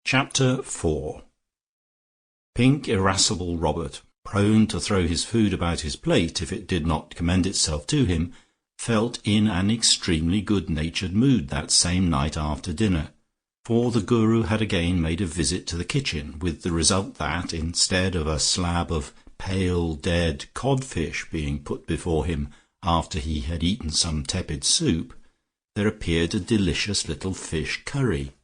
Chapter 4. Pink, irascible Robert, prone to throw his food about his plate if it did not commend itself to him, felt in an extremely good-natured mood that same night after dinner, for the Guru had again made a visit to the kitchen, with the result that, instead of a slab of pale dead codfish being put before him after he had eaten some tepid soup, there appeared a delicious little fish curry.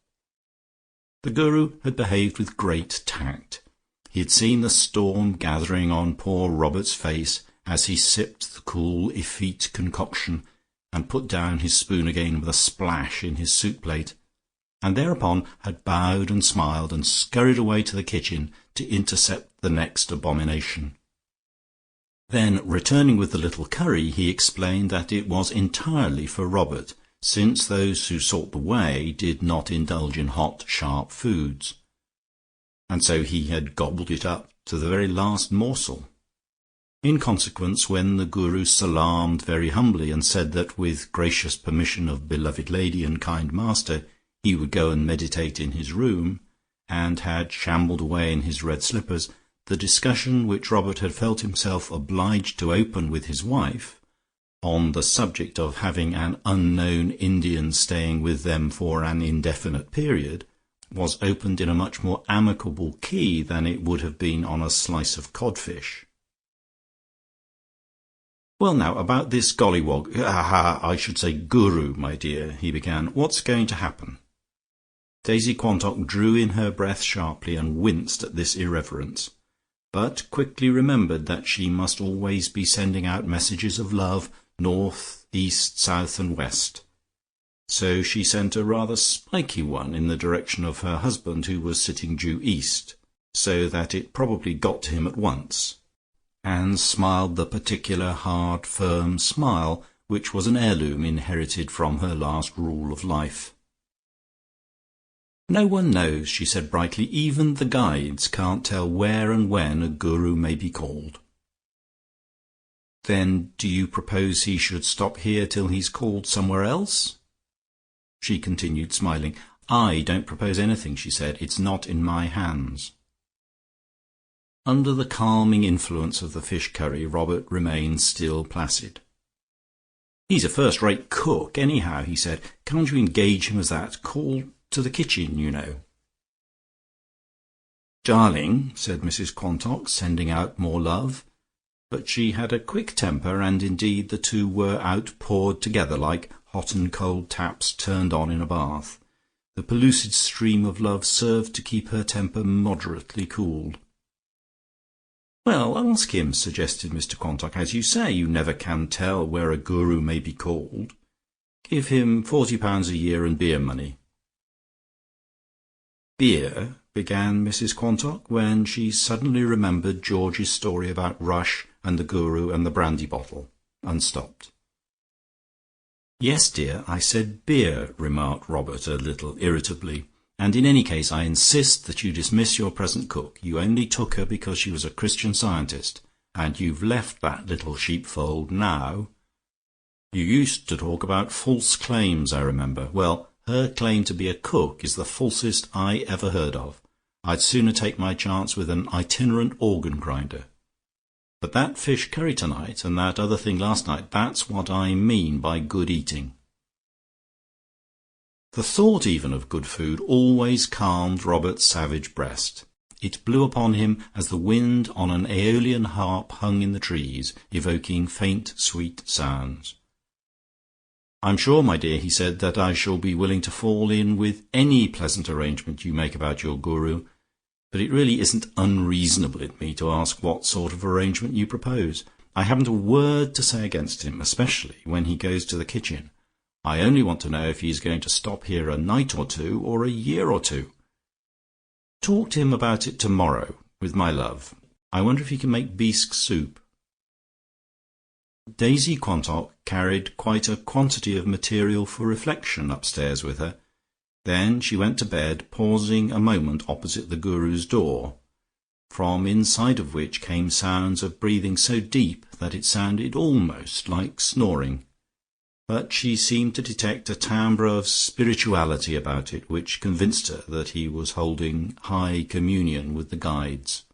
The Guru had behaved with great tact. He had seen the storm gathering on poor Robert's face as he sipped the cool effete concoction and put down his spoon again with a splash in his soup plate, and thereupon had bowed and smiled and scurried away to the kitchen to intercept the next abomination. Then, returning with the little curry, he explained that it was entirely for Robert, since those who sought the way did not indulge in hot, sharp foods, and so he had gobbled it up to the very last morsel. In consequence, when the Guru salaamed very humbly and said that with gracious permission of beloved lady and kind master he would go and meditate in his room, and had shambled away in his red slippers, the discussion which Robert had felt himself obliged to open with his wife, on the subject of having an unknown Indian staying with them for an indefinite period, was opened in a much more amicable key than it would have been on a slice of codfish. "Well, now, about this gollywog, I should say Guru, my dear," he began. "What's going to happen?" Daisy Quantock drew in her breath sharply and winced at this irreverence, but quickly remembered that she must always be sending out messages of love north, east, south, and west. So she sent a rather spiky one in the direction of her husband, who was sitting due east, so that it probably got to him at once, and smiled the particular hard, firm smile which was an heirloom inherited from her last rule of life. "No one knows," she said brightly. "Even the guides can't tell where and when a Guru may be called." "Then do you propose he should stop here till he's called somewhere else?" She continued smiling. "I don't propose anything," she said. "It's not in my hands." Under the calming influence of the fish curry, Robert remained still placid. "He's a first-rate cook, anyhow," he said. "Can't you engage him as that? Call to the kitchen, you know." "Darling," said Mrs Quantock, sending out more love. But she had a quick temper, and indeed the two were outpoured together like hot and cold taps turned on in a bath. The pellucid stream of love served to keep her temper moderately cooled. "Well, ask him," suggested Mr Quantock. "As you say, you never can tell where a Guru may be called. Give him £40 a year and beer money." "Beer," began Mrs Quantock, when she suddenly remembered George's story about Rush and the Guru and the brandy bottle, and stopped. "Yes, dear, I said beer," remarked Robert a little irritably, "and in any case I insist that you dismiss your present cook. You only took her because she was a Christian Scientist, and you've left that little sheepfold now. You used to talk about false claims, I remember. Well, her claim to be a cook is the falsest I ever heard of. I'd sooner take my chance with an itinerant organ grinder. But that fish curry tonight, and that other thing last night, that's what I mean by good eating." The thought even of good food always calmed Robert's savage breast. It blew upon him as the wind on an aeolian harp hung in the trees, evoking faint sweet sounds. "I'm sure, my dear," he said, "that I shall be willing to fall in with any pleasant arrangement you make about your Guru, but it really isn't unreasonable in me to ask what sort of arrangement you propose. I haven't a word to say against him, especially when he goes to the kitchen. I only want to know if he is going to stop here a night or two, or a year or two. Talk to him about it tomorrow, with my love. I wonder if he can make bisque soup." Daisy Quantock carried quite a quantity of material for reflection upstairs with her. Then she went to bed, pausing a moment opposite the Guru's door, from inside of which came sounds of breathing so deep that it sounded almost like snoring. but she seemed to detect a timbre of spirituality about it which convinced her that he was holding high communion with the guides.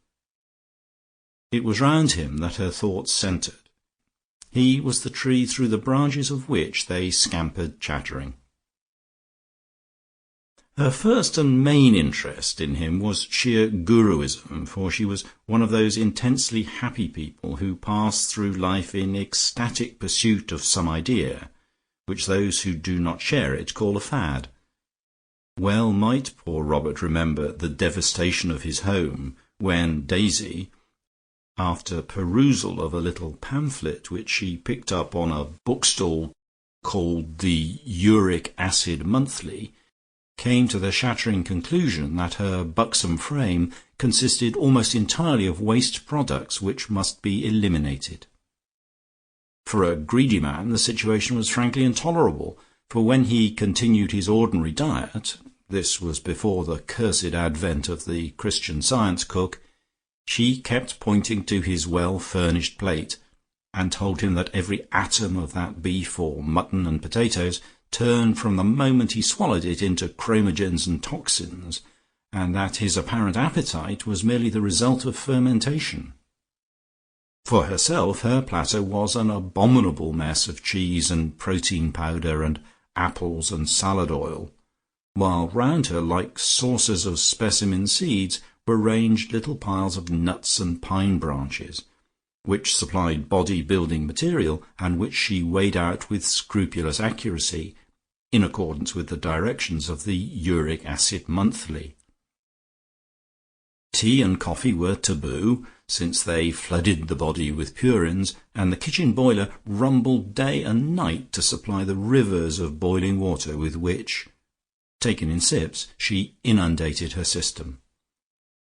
It was round him that her thoughts centred. He was the tree through the branches of which they scampered chattering. Her first and main interest in him was sheer guruism, for she was one of those intensely happy people who pass through life in ecstatic pursuit of some idea, which those who do not share it call a fad. Well might poor Robert remember the devastation of his home when Daisy, after perusal of a little pamphlet which she picked up on a bookstall called the Uric Acid Monthly, came to the shattering conclusion that her buxom frame consisted almost entirely of waste products which must be eliminated. For a greedy man the situation was frankly intolerable, for when he continued his ordinary diet (this was before the cursed advent of the Christian Science cook), she kept pointing to his well-furnished plate, and told him that every atom of that beef or mutton and potatoes turned from the moment he swallowed it into chromogens and toxins, and that his apparent appetite was merely the result of fermentation. For herself, her platter was an abominable mess of cheese and protein powder and apples and salad oil, while round her, like saucers of specimen seeds, were ranged little piles of nuts and pine branches, which supplied body-building material, and which she weighed out with scrupulous accuracy, in accordance with the directions of the Uric Acid Monthly. Tea and coffee were taboo, since they flooded the body with purins, and the kitchen boiler rumbled day and night to supply the rivers of boiling water with which, taken in sips, she inundated her system.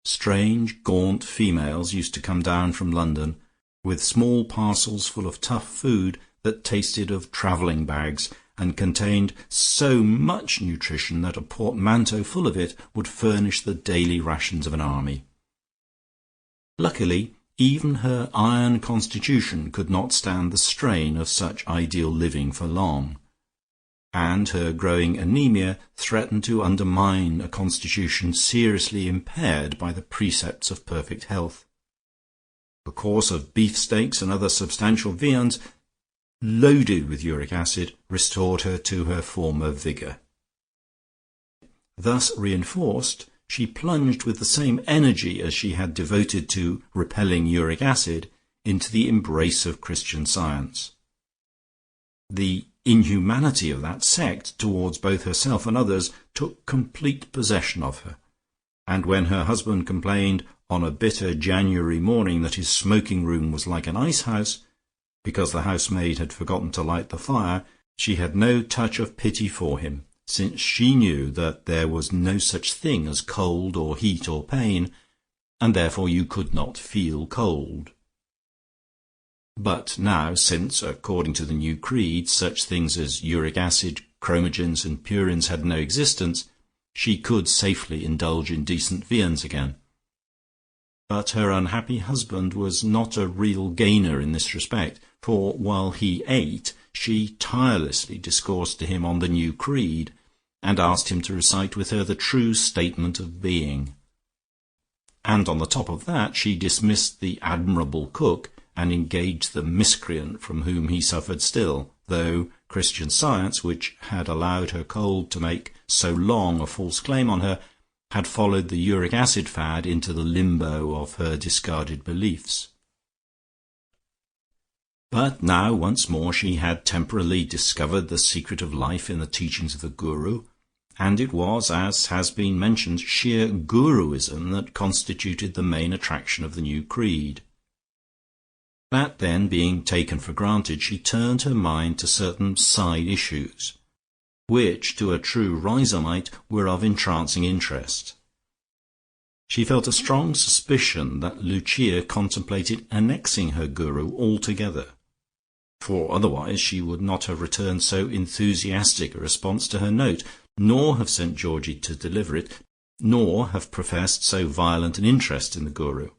Strange gaunt females used to come down from London, with small parcels full of tough food that tasted of travelling bags, and contained so much nutrition that a portmanteau full of it would furnish the daily rations of an army. Luckily, even her iron constitution could not stand the strain of such ideal living for long, and her growing anemia threatened to undermine a constitution seriously impaired by the precepts of perfect health. A course of beefsteaks and other substantial viands, loaded with uric acid, restored her to her former vigour. Thus reinforced, she plunged with the same energy as she had devoted to repelling uric acid into the embrace of Christian Science. The inhumanity of that sect towards both herself and others took complete possession of her, and when her husband complained on a bitter January morning that his smoking room was like an ice house, because the housemaid had forgotten to light the fire, she had no touch of pity for him, since she knew that there was no such thing as cold or heat or pain, and therefore you could not feel cold. But now, since, according to the new creed, such things as uric acid, chromogens, and purins had no existence, she could safely indulge in decent viands again. But her unhappy husband was not a real gainer in this respect, for while he ate, she tirelessly discoursed to him on the new creed, and asked him to recite with her the true statement of being. And on the top of that she dismissed the admirable cook, and engaged the miscreant from whom he suffered still, though Christian Science, which had allowed her cold to make so long a false claim on her, had followed the uric acid fad into the limbo of her discarded beliefs. But now once more she had temporarily discovered the secret of life in the teachings of the Guru, and it was, as has been mentioned, sheer Guruism that constituted the main attraction of the new creed. That then being taken for granted, she turned her mind to certain side issues, which to a true Risemite were of entrancing interest. She felt a strong suspicion that Lucia contemplated annexing her Guru altogether, for otherwise she would not have returned so enthusiastic a response to her note, nor have sent Georgie to deliver it, nor have professed so violent an interest in the Guru.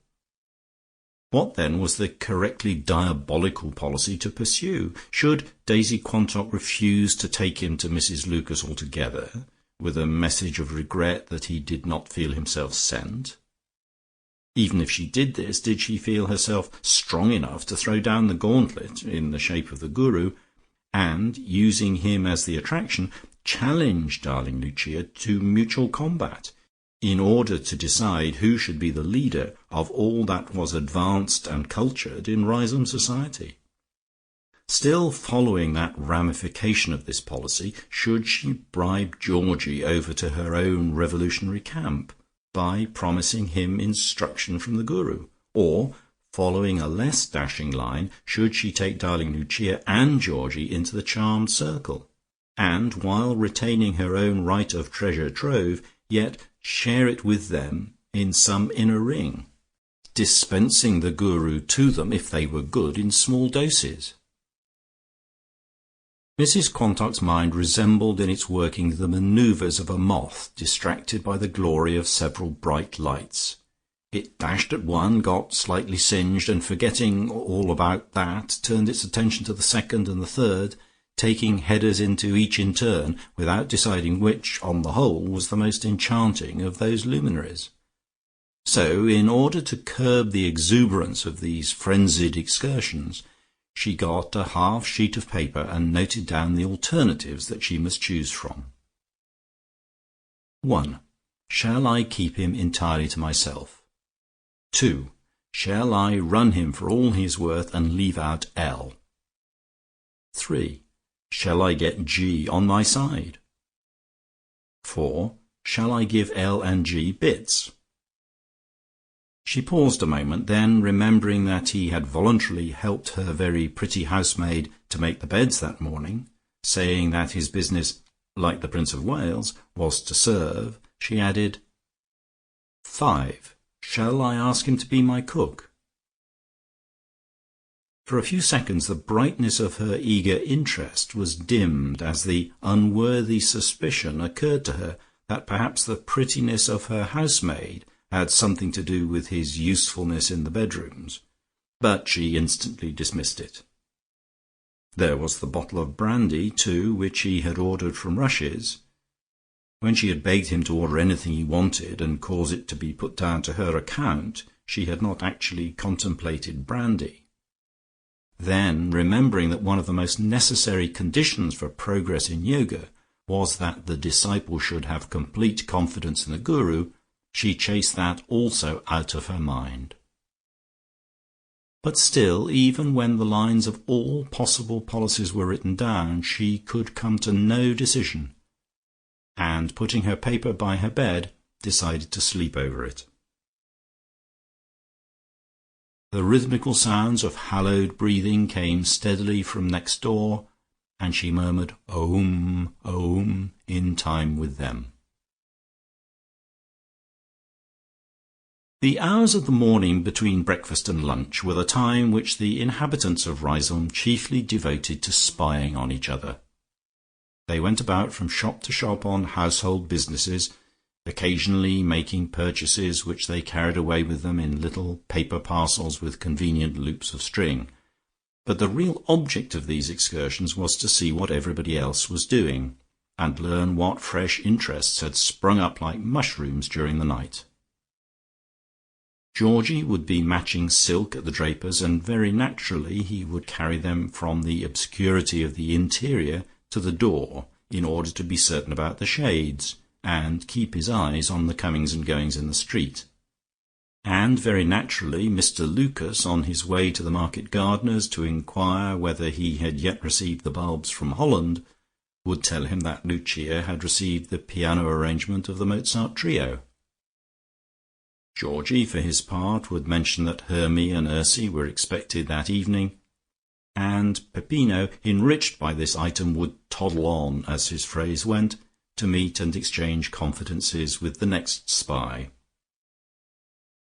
What then was the correctly diabolical policy to pursue? Should Daisy Quantock refuse to take him to Mrs. Lucas altogether, with a message of regret that he did not feel himself sent? Even if she did this, did she feel herself strong enough to throw down the gauntlet, in the shape of the Guru, and, using him as the attraction, challenge darling Lucia to mutual combat, in order to decide who should be the leader of all that was advanced and cultured in Riseholme society? Still following that ramification of this policy, should she bribe Georgie over to her own revolutionary camp, by promising him instruction from the Guru? Or, following a less dashing line, should she take darling Lucia and Georgie into the charmed circle, and, while retaining her own right of treasure trove, yet share it with them in some inner ring, dispensing the Guru to them, if they were good, in small doses? Mrs. Quantock's mind resembled in its working the manoeuvres of a moth distracted by the glory of several bright lights. It dashed at one, got slightly singed, and forgetting all about that, turned its attention to the second and the third, taking headers into each in turn, without deciding which, on the whole, was the most enchanting of those luminaries. So, in order to curb the exuberance of these frenzied excursions, she got a half sheet of paper and noted down the alternatives that she must choose from. 1. Shall I keep him entirely to myself? 2. Shall I run him for all he is worth and leave out L? 3. Shall I get G on my side? 4. Shall I give L and G bits? She paused a moment, then, remembering that he had voluntarily helped her very pretty housemaid to make the beds that morning, saying that his business, like the Prince of Wales, was to serve, she added, 5. Shall I ask him to be my cook? For a few seconds the brightness of her eager interest was dimmed as the unworthy suspicion occurred to her that perhaps the prettiness of her housemaid had something to do with his usefulness in the bedrooms, but she instantly dismissed it. There was the bottle of brandy, too, which he had ordered from Rush's. When she had begged him to order anything he wanted and cause it to be put down to her account, she had not actually contemplated brandy. Then, remembering that one of the most necessary conditions for progress in yoga was that the disciple should have complete confidence in the Guru, she chased that also out of her mind. But still, even when the lines of all possible policies were written down, she could come to no decision, and, putting her paper by her bed, decided to sleep over it. The rhythmical sounds of hallowed breathing came steadily from next door, and she murmured Om, Om in time with them. The hours of the morning between breakfast and lunch were the time which the inhabitants of Riseholme chiefly devoted to spying on each other. They went about from shop to shop on household businesses, occasionally making purchases which they carried away with them in little paper parcels with convenient loops of string, but the real object of these excursions was to see what everybody else was doing, and learn what fresh interests had sprung up like mushrooms during the night. Georgie would be matching silk at the draper's, and very naturally he would carry them from the obscurity of the interior to the door, in order to be certain about the shades, and keep his eyes on the comings and goings in the street. And very naturally Mr. Lucas, on his way to the market gardener's to inquire whether he had yet received the bulbs from Holland, would tell him that Lucia had received the piano arrangement of the Mozart trio. Georgie, for his part, would mention that Hermy and Ursie were expected that evening, and Peppino, enriched by this item, would toddle on, as his phrase went, to meet and exchange confidences with the next spy.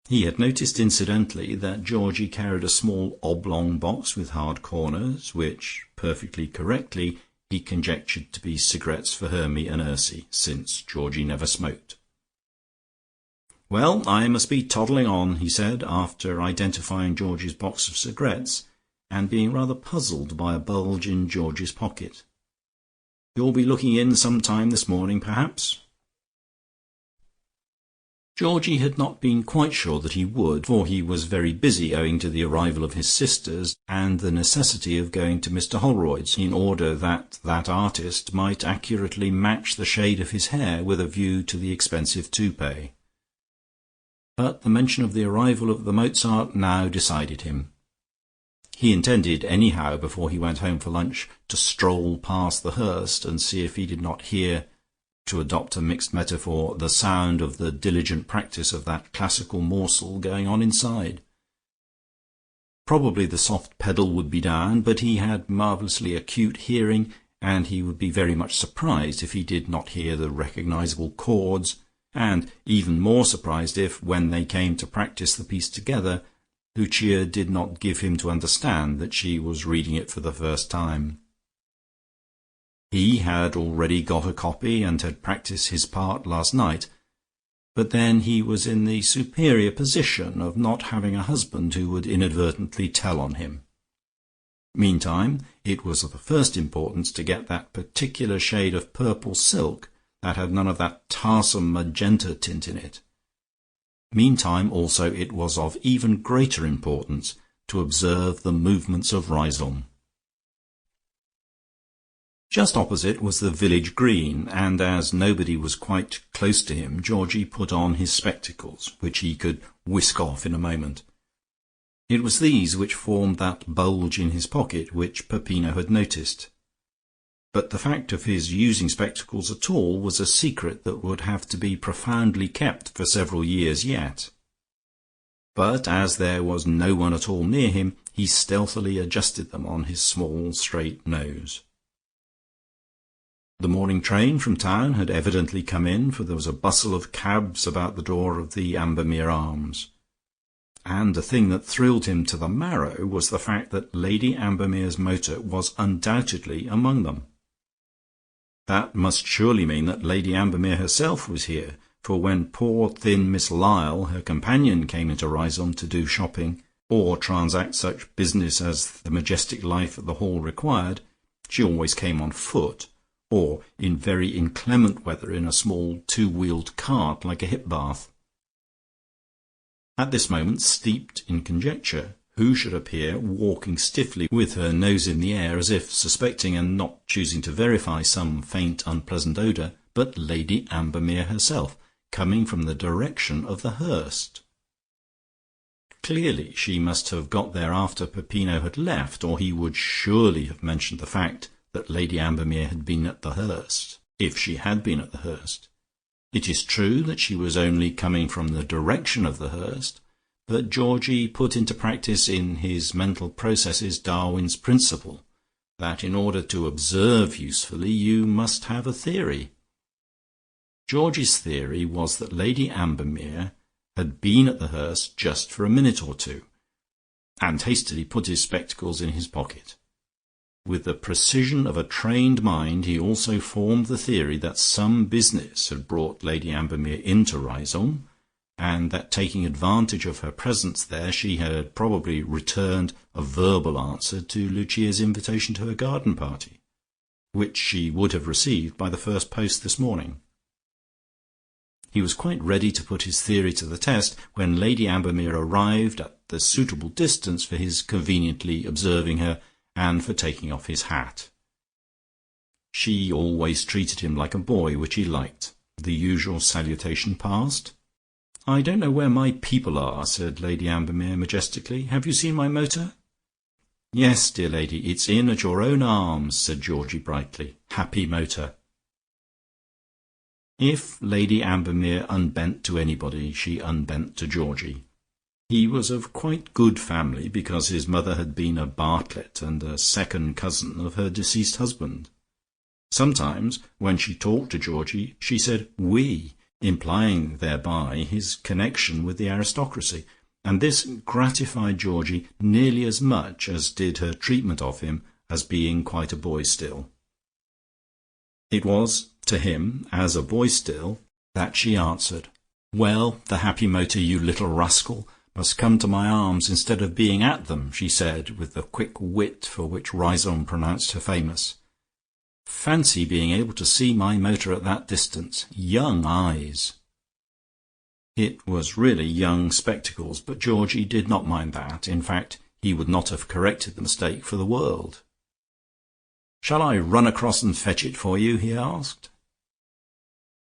He had noticed incidentally that Georgie carried a small oblong box with hard corners, which, perfectly correctly, he conjectured to be cigarettes for Hermy and Ursie, since Georgie never smoked. "Well, I must be toddling on," he said, after identifying Georgie's box of cigarettes, and being rather puzzled by a bulge in Georgie's pocket. "You'll be looking in some time this morning, perhaps?" Georgie had not been quite sure that he would, for he was very busy owing to the arrival of his sisters and the necessity of going to Mr. Holroyd's in order that that artist might accurately match the shade of his hair with a view to the expensive toupee. But the mention of the arrival of the Mozart now decided him. He intended anyhow, before he went home for lunch, to stroll past the Hurst and see if he did not hear, to adopt a mixed metaphor, the sound of the diligent practice of that classical morsel going on inside. Probably the soft pedal would be down, but he had marvellously acute hearing, and he would be very much surprised if he did not hear the recognizable chords, and even more surprised if, when they came to practice the piece together, Lucia did not give him to understand that she was reading it for the first time. He had already got a copy and had practised his part last night, but then he was in the superior position of not having a husband who would inadvertently tell on him. Meantime, it was of the first importance to get that particular shade of purple silk that had none of that tarsome magenta tint in it. Meantime also it was of even greater importance to observe the movements of Riseholme. Just opposite was the village green, and as nobody was quite close to him, Georgie put on his spectacles, which he could whisk off in a moment. It was these which formed that bulge in his pocket which Peppino had noticed. But the fact of his using spectacles at all was a secret that would have to be profoundly kept for several years yet. But as there was no one at all near him, he stealthily adjusted them on his small straight nose. The morning train from town had evidently come in, for there was a bustle of cabs about the door of the Ambermere Arms. And the thing that thrilled him to the marrow was the fact that Lady Ambermere's motor was undoubtedly among them. That must surely mean that Lady Ambermere herself was here, for when poor thin Miss Lyall, her companion, came into Riseholme to do shopping, or transact such business as the majestic life at the Hall required, she always came on foot, or in very inclement weather in a small two-wheeled cart like a hip-bath. At this moment, steeped in conjecture, who should appear walking stiffly with her nose in the air, as if suspecting and not choosing to verify some faint unpleasant odour, but Lady Ambermere herself, coming from the direction of the Hurst. Clearly she must have got there after Peppino had left, or he would surely have mentioned the fact that Lady Ambermere had been at the Hurst, if she had been at the Hurst. It is true that she was only coming from the direction of the Hurst, but Georgie put into practice in his mental processes Darwin's principle, that in order to observe usefully you must have a theory. Georgie's theory was that Lady Ambermere had been at the Hurst just for a minute or two, and hastily put his spectacles in his pocket. With the precision of a trained mind, he also formed the theory that some business had brought Lady Ambermere into Riseholme, and that taking advantage of her presence there, she had probably returned a verbal answer to Lucia's invitation to her garden party, which she would have received by the first post this morning. He was quite ready to put his theory to the test when Lady Ambermere arrived at the suitable distance for his conveniently observing her and for taking off his hat. She always treated him like a boy, which he liked. The usual salutation passed. "I don't know where my people are," said Lady Ambermere majestically. "Have you seen my motor?" "Yes, dear lady, it's in at your own arms," said Georgie brightly. "Happy motor." If Lady Ambermere unbent to anybody, she unbent to Georgie. He was of quite good family, because his mother had been a Bartlett and a second cousin of her deceased husband. Sometimes, when she talked to Georgie, she said "we," implying thereby his connection with the aristocracy, and this gratified Georgie nearly as much as did her treatment of him as being quite a boy still. It was to him, as a boy still, that she answered. "Well, the happy motor, you little rascal, must come to my arms instead of being at them," she said, with the quick wit for which Riseholme pronounced her famous. "Fancy being able to see my motor at that distance. Young eyes!" It was really young spectacles, but Georgie did not mind that. In fact, he would not have corrected the mistake for the world. "Shall I run across and fetch it for you?" he asked.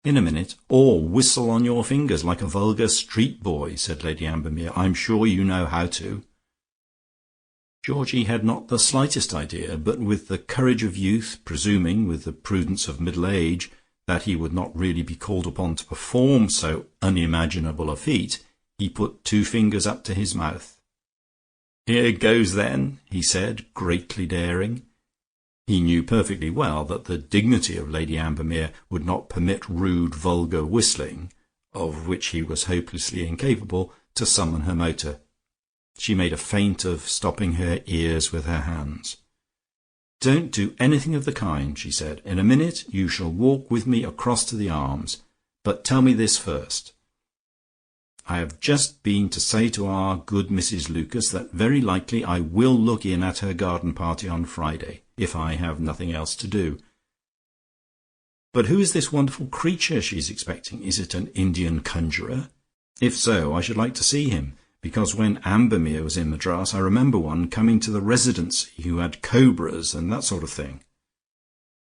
"In a minute, or whistle on your fingers like a vulgar street boy," said Lady Ambermere. "I'm sure you know how to." Georgie had not the slightest idea, but with the courage of youth, presuming, with the prudence of middle age, that he would not really be called upon to perform so unimaginable a feat, he put 2 fingers up to his mouth. "Here goes, then," he said, greatly daring. He knew perfectly well that the dignity of Lady Ambermere would not permit rude vulgar whistling, of which he was hopelessly incapable, to summon her motor. She made a feint of stopping her ears with her hands. "Don't do anything of the kind," she said. "In a minute you shall walk with me across to the Arms. But tell me this first. I have just been to say to our good Mrs. Lucas that very likely I will look in at her garden party on Friday, if I have nothing else to do. But who is this wonderful creature she is expecting? Is it an Indian conjurer? If so, I should like to see him, because when Ambermere was in Madras I remember one coming to the Residency who had cobras and that sort of thing.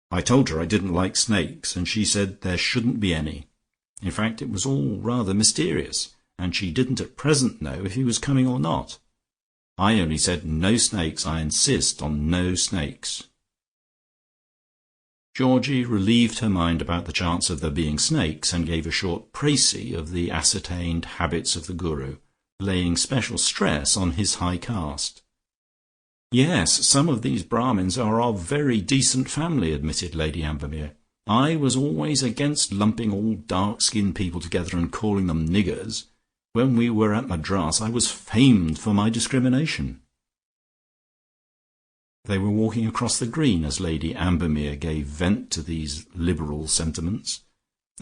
I told her I didn't like snakes, and she said there shouldn't be any. In fact, it was all rather mysterious, and she didn't at present know if he was coming or not. I only said no snakes. I insist on no snakes." Georgie relieved her mind about the chance of there being snakes, and gave a short précis of the ascertained habits of the Guru, laying special stress on his high caste. "Yes, some of these Brahmins are of very decent family," admitted Lady Ambermere. "I was always against lumping all dark-skinned people together and calling them niggers. When we were at Madras I was famed for my discrimination." They were walking across the green as Lady Ambermere gave vent to these liberal sentiments,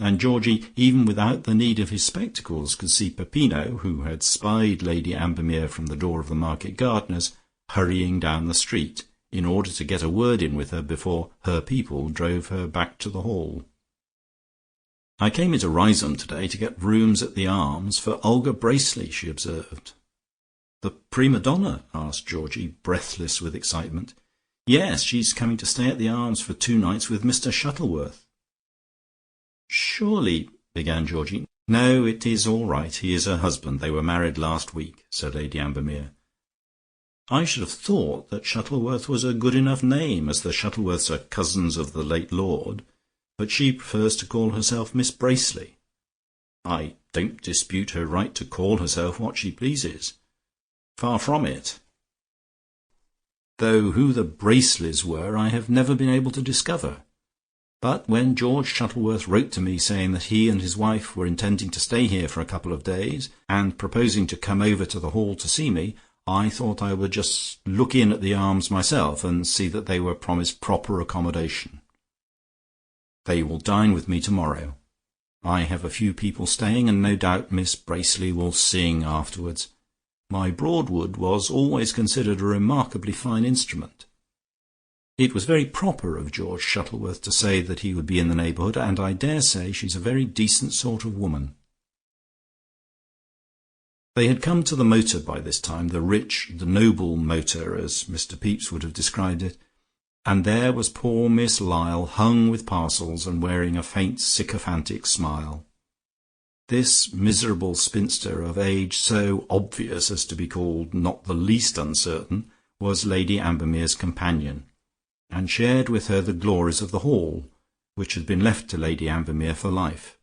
and Georgie, even without the need of his spectacles, could see Peppino, who had spied Lady Ambermere from the door of the market gardener's, hurrying down the street, in order to get a word in with her before her people drove her back to the Hall. "I came into Riseholme today to get rooms at the Arms for Olga Bracely," she observed. "The prima donna?" asked Georgie, breathless with excitement. "Yes, she's coming to stay at the Arms for 2 nights with Mr. Shuttleworth." "Surely—" began Georgie. "No, it is all right. He is her husband. They were married last week," said Lady Ambermere. "I should have thought that Shuttleworth was a good enough name, as the Shuttleworths are cousins of the late lord, but she prefers to call herself Miss Bracely. I don't dispute her right to call herself what she pleases. Far from it. Though who the Braceleys were I have never been able to discover. But when George Shuttleworth wrote to me saying that he and his wife were intending to stay here for a couple of days, and proposing to come over to the Hall to see me, I thought I would just look in at the Arms myself and see that they were promised proper accommodation. They will dine with me tomorrow. I have a few people staying, and no doubt Miss Bracely will sing afterwards. My Broadwood was always considered a remarkably fine instrument. It was very proper of George Shuttleworth to say that he would be in the neighbourhood, and I dare say she's a very decent sort of woman." They had come to the motor by this time, the rich, the noble motor, as Mr. Pepys would have described it, and there was poor Miss Lyall, hung with parcels and wearing a faint sycophantic smile. This miserable spinster, of age so obvious as to be called not the least uncertain, was Lady Ambermere's companion, and shared with her the glories of the Hall, which had been left to Lady Ambermere for life.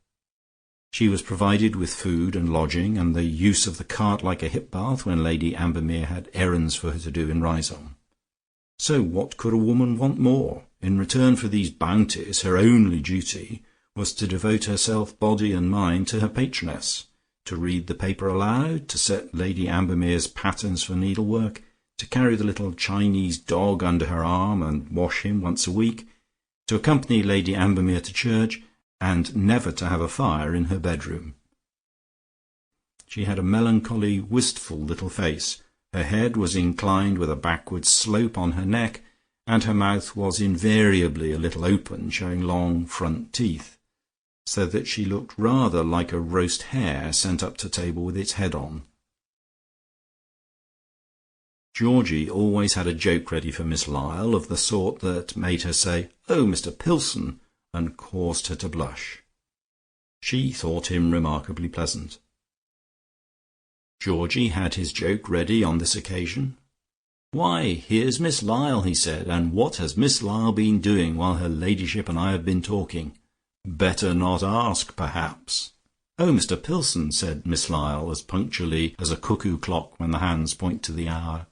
She was provided with food and lodging, and the use of the cart like a hip bath when Lady Ambermere had errands for her to do in Riseholme. So what could a woman want more? In return for these bounties, her only duty was to devote herself body and mind to her patroness, to read the paper aloud, to set Lady Ambermere's patterns for needlework, to carry the little Chinese dog under her arm and wash him once a week, to accompany Lady Ambermere to church, and never to have a fire in her bedroom. She had a melancholy, wistful little face. Her head was inclined with a backward slope on her neck, and her mouth was invariably a little open, showing long front teeth, so that she looked rather like a roast hare sent up to table with its head on. Georgie always had a joke ready for Miss Lyall, of the sort that made her say, "Oh, Mr. Pilson," and caused her to blush. She thought him remarkably pleasant. Georgie had his joke ready on this occasion. "Why, here's Miss Lyall," he said, "and what has Miss Lyall been doing while her ladyship and I have been talking? Better not ask, perhaps." "Oh, Mr. Pilson," said Miss Lyall, as punctually as a cuckoo clock when the hands point to the hour.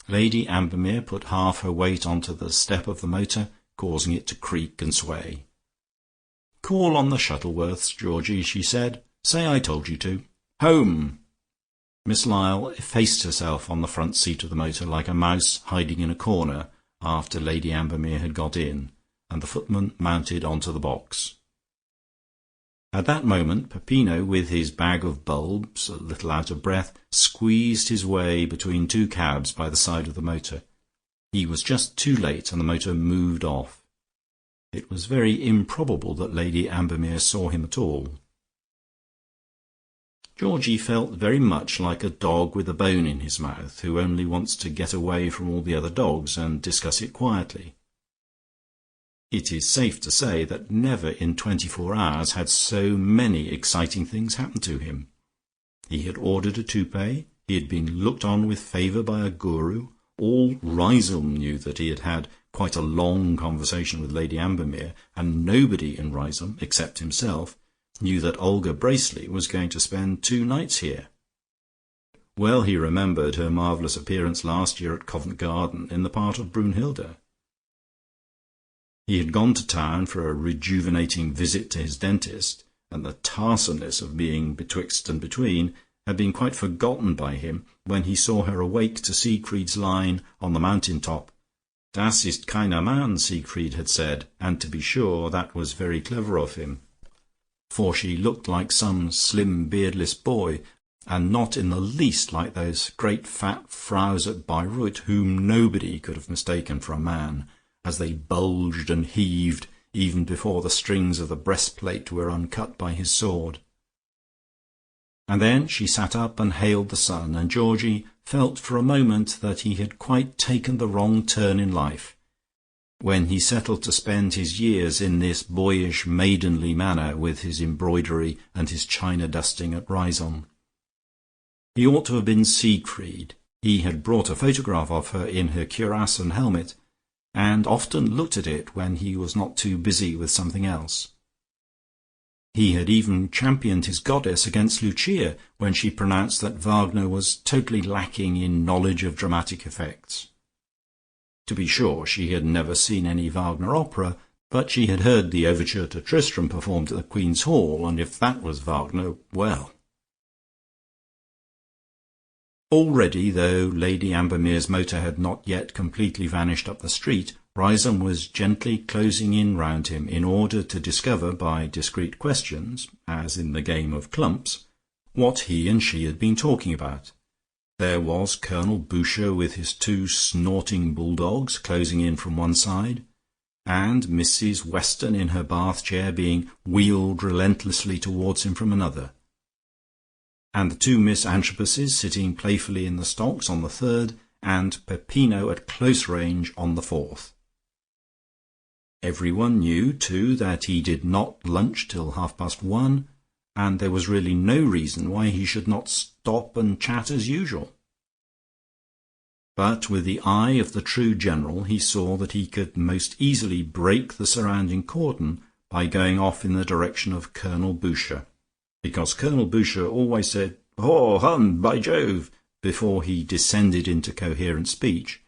Lady Ambermere put half her weight onto the step of the motor, causing it to creak and sway. "Call on the Shuttleworths, Georgie," she said. "Say I told you to. Home!" Miss Lyall effaced herself on the front seat of the motor like a mouse hiding in a corner after Lady Ambermere had got in, and the footman mounted onto the box. At that moment Peppino, with his bag of bulbs, a little out of breath, squeezed his way between two cabs by the side of the motor. He was just too late, and the motor moved off. It was very improbable that Lady Ambermere saw him at all. Georgie felt very much like a dog with a bone in his mouth, who only wants to get away from all the other dogs and discuss it quietly. It is safe to say that never in 24 hours had so many exciting things happened to him. He had ordered a toupee, he had been looked on with favour by a guru, all Riseholme knew that he had had quite a long conversation with Lady Ambermere, and nobody in Riseholme, except himself, knew that Olga Bracely was going to spend 2 nights here. Well he remembered her marvellous appearance last year at Covent Garden in the part of Brunhilde. He had gone to town for a rejuvenating visit to his dentist, and the tarsoreness of being betwixt and between had been quite forgotten by him when he saw her awake to Siegfried's line on the mountain top. "Das ist keiner Mann," Siegfried had said, and to be sure that was very clever of him, for she looked like some slim beardless boy, and not in the least like those great fat fraus at Bayreuth, whom nobody could have mistaken for a man, as they bulged and heaved even before the strings of the breastplate were uncut by his sword. And then she sat up and hailed the sun, and Georgie felt for a moment that he had quite taken the wrong turn in life, when he settled to spend his years in this boyish maidenly manner with his embroidery and his china dusting at Riseholme. He ought to have been Siegfried. He had brought a photograph of her in her cuirass and helmet, and often looked at it when he was not too busy with something else. He had even championed his goddess against Lucia when she pronounced that Wagner was totally lacking in knowledge of dramatic effects. To be sure, she had never seen any Wagner opera, but she had heard the overture to Tristram performed at the Queen's Hall, and if that was Wagner, well. Already, though Lady Ambermere's motor had not yet completely vanished up the street, Riseholme was gently closing in round him in order to discover by discreet questions, as in the game of clumps, what he and she had been talking about. There was Colonel Boucher with his 2 snorting bulldogs closing in from one side, and Mrs. Weston in her bath chair being wheeled relentlessly towards him from another, and the 2 Miss Antrobuses sitting playfully in the stocks on the third, and Peppino at close range on the fourth. Everyone knew, too, that he did not lunch till 1:30, and there was really no reason why he should not stop and chat as usual. But with the eye of the true general he saw that he could most easily break the surrounding cordon by going off in the direction of Colonel Boucher, because Colonel Boucher always said, "Oh, hum, by Jove," before he descended into coherent speech,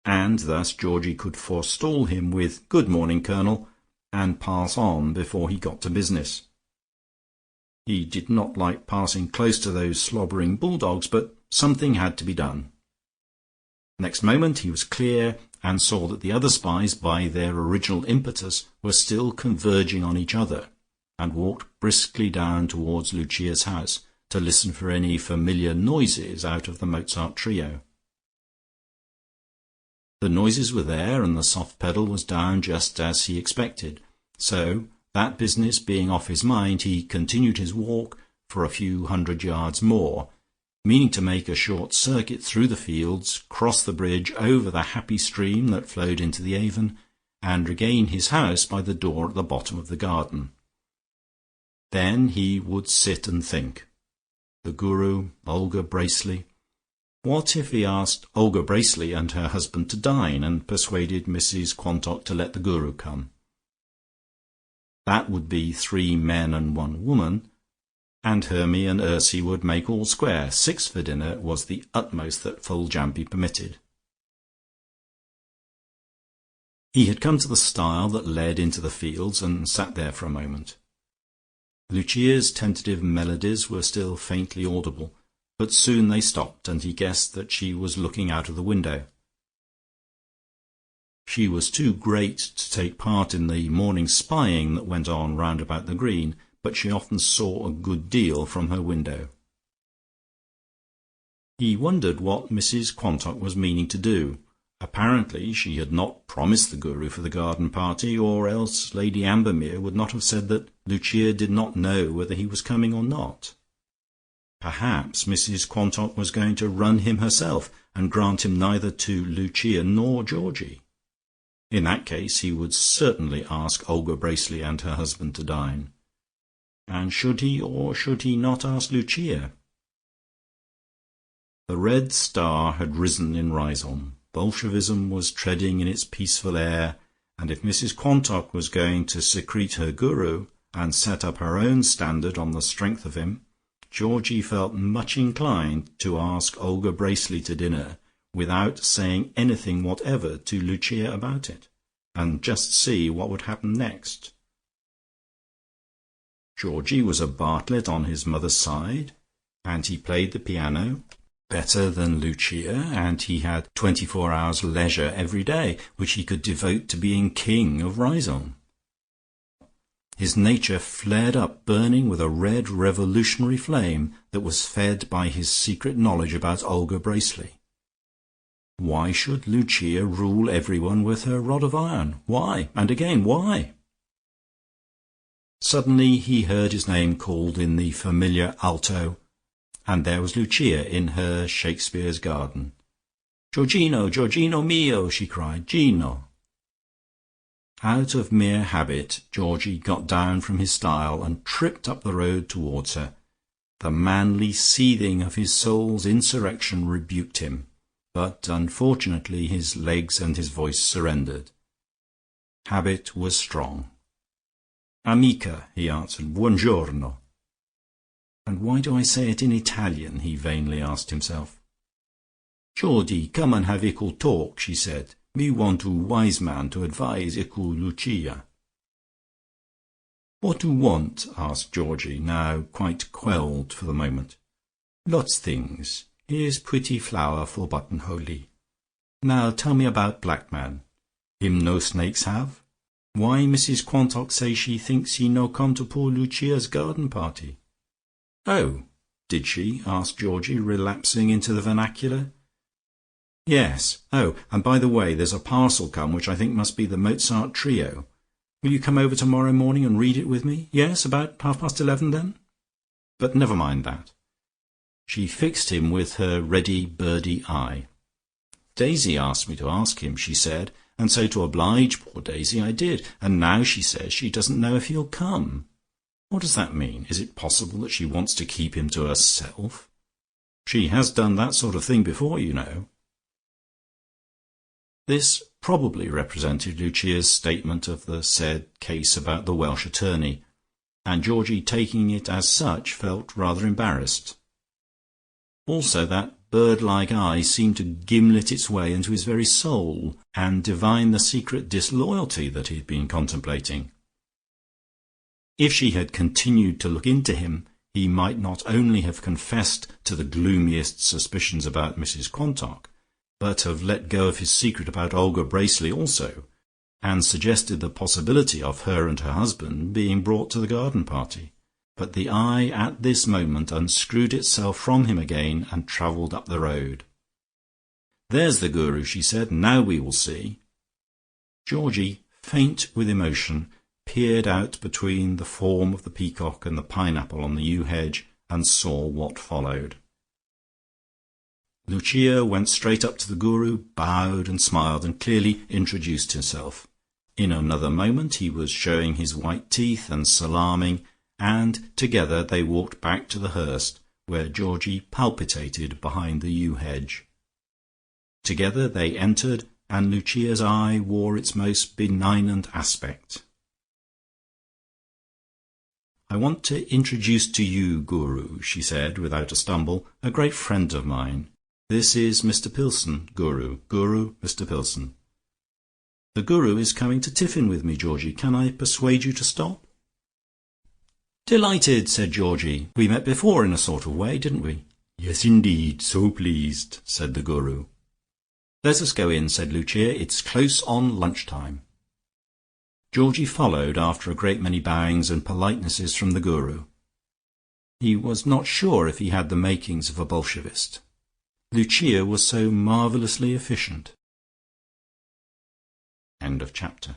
and thus Georgie could forestall him with "Good morning, Colonel," and pass on before he got to business. He did not like passing close to those slobbering bulldogs, but something had to be done. Next moment he was clear, and saw that the other spies, by their original impetus, were still converging on each other, and walked briskly down towards Lucia's house, to listen for any familiar noises out of the Mozart trio. The noises were there, and the soft pedal was down just as he expected. So, that business being off his mind, he continued his walk for a few 100 yards more, meaning to make a short circuit through the fields, cross the bridge over the happy stream that flowed into the Avon, and regain his house by the door at the bottom of the garden. Then he would sit and think. The Guru, Olga Bracely. What if he asked Olga Bracely and her husband to dine, and persuaded Mrs. Quantock to let the Guru come? That would be 3 men and 1 woman, and Hermy and Ursie would make all square. 6 for dinner was the utmost that Foljambe permitted. He had come to the stile that led into the fields, and sat there for a moment. Lucia's tentative melodies were still faintly audible, but soon they stopped, and he guessed that she was looking out of the window. She was too great to take part in the morning spying that went on round about the green, but she often saw a good deal from her window. He wondered what Mrs. Quantock was meaning to do. Apparently she had not promised the Guru for the garden party, or else Lady Ambermere would not have said that Lucia did not know whether he was coming or not. Perhaps Mrs. Quantock was going to run him herself, and grant him neither to Lucia nor Georgie. In that case he would certainly ask Olga Bracely and her husband to dine. And should he or should he not ask Lucia? The red star had risen in Riseholme. Bolshevism was treading in its peaceful air, and if Mrs. Quantock was going to secrete her Guru, and set up her own standard on the strength of him, Georgie felt much inclined to ask Olga Bracely to dinner without saying anything whatever to Lucia about it, and just see what would happen next. Georgie was a Bartlett on his mother's side, and he played the piano better than Lucia, and he had 24 hours leisure every day, which he could devote to being king of Riseholme. His nature flared up, burning with a red revolutionary flame that was fed by his secret knowledge about Olga Bracely. Why should Lucia rule everyone with her rod of iron? Why? And again, why? Suddenly he heard his name called in the familiar alto, and there was Lucia in her Shakespeare's garden. "Giorgino, Giorgino mio!" she cried. "Gino!" Out of mere habit, Georgie got down from his stile and tripped up the road towards her. The manly seething of his soul's insurrection rebuked him, but unfortunately his legs and his voice surrendered. Habit was strong. "Amica," he answered. "Buongiorno." And why do I say it in Italian? He vainly asked himself. "Geordie, come and have ickle talk," she said. "Me want a wise man to advise ickle Lucia." "What do want?" asked Georgie, now quite quelled for the moment. "Lots things. Here's pretty flower for buttonholy. Now tell me about black man. Him no snakes have? Why Mrs. Quantock say she thinks he no come to poor Lucia's garden party?" "Oh, did she?" asked Georgie, relapsing into the vernacular. "Yes. Oh, and by the way, there's a parcel come which I think must be the Mozart trio. Will you come over tomorrow morning and read it with me? Yes, about 11:30 then? But never mind that." She fixed him with her ready birdie eye. "Daisy asked me to ask him," she said, "and so to oblige poor Daisy I did, and now she says she doesn't know if he'll come. What does that mean? Is it possible that she wants to keep him to herself? She has done that sort of thing before, you know." This probably represented Lucia's statement of the said case about the Welsh attorney, and Georgie, taking it as such, felt rather embarrassed. Also that bird-like eye seemed to gimlet its way into his very soul, and divine the secret disloyalty that he had been contemplating. If she had continued to look into him, he might not only have confessed to the gloomiest suspicions about Mrs. Quantock, but have let go of his secret about Olga Bracely also, and suggested the possibility of her and her husband being brought to the garden party, but the eye at this moment unscrewed itself from him again and travelled up the road. "There's the Guru," she said. "Now we will see." Georgie, faint with emotion, peered out between the form of the peacock and the pineapple on the yew hedge, and saw what followed. Lucia went straight up to the Guru, bowed and smiled, and clearly introduced himself. In another moment he was showing his white teeth and salaaming, and together they walked back to the Hurst, where Georgie palpitated behind the yew hedge. Together they entered, and Lucia's eye wore its most benignant aspect. "I want to introduce to you, Guru," she said, without a stumble, "a great friend of mine. This is Mr. Pilson, Guru. Guru, Mr. Pilson. The Guru is coming to tiffin with me, Georgie. Can I persuade you to stop?" "Delighted," said Georgie. "We met before in a sort of way, didn't we?" "Yes, indeed. So pleased," said the Guru. "Let us go in," said Lucia. "It's close on lunch-time." Georgie followed, after a great many bowings and politenesses from the Guru. He was not sure if he had the makings of a Bolshevist. Lucia was so marvellously efficient. End of chapter.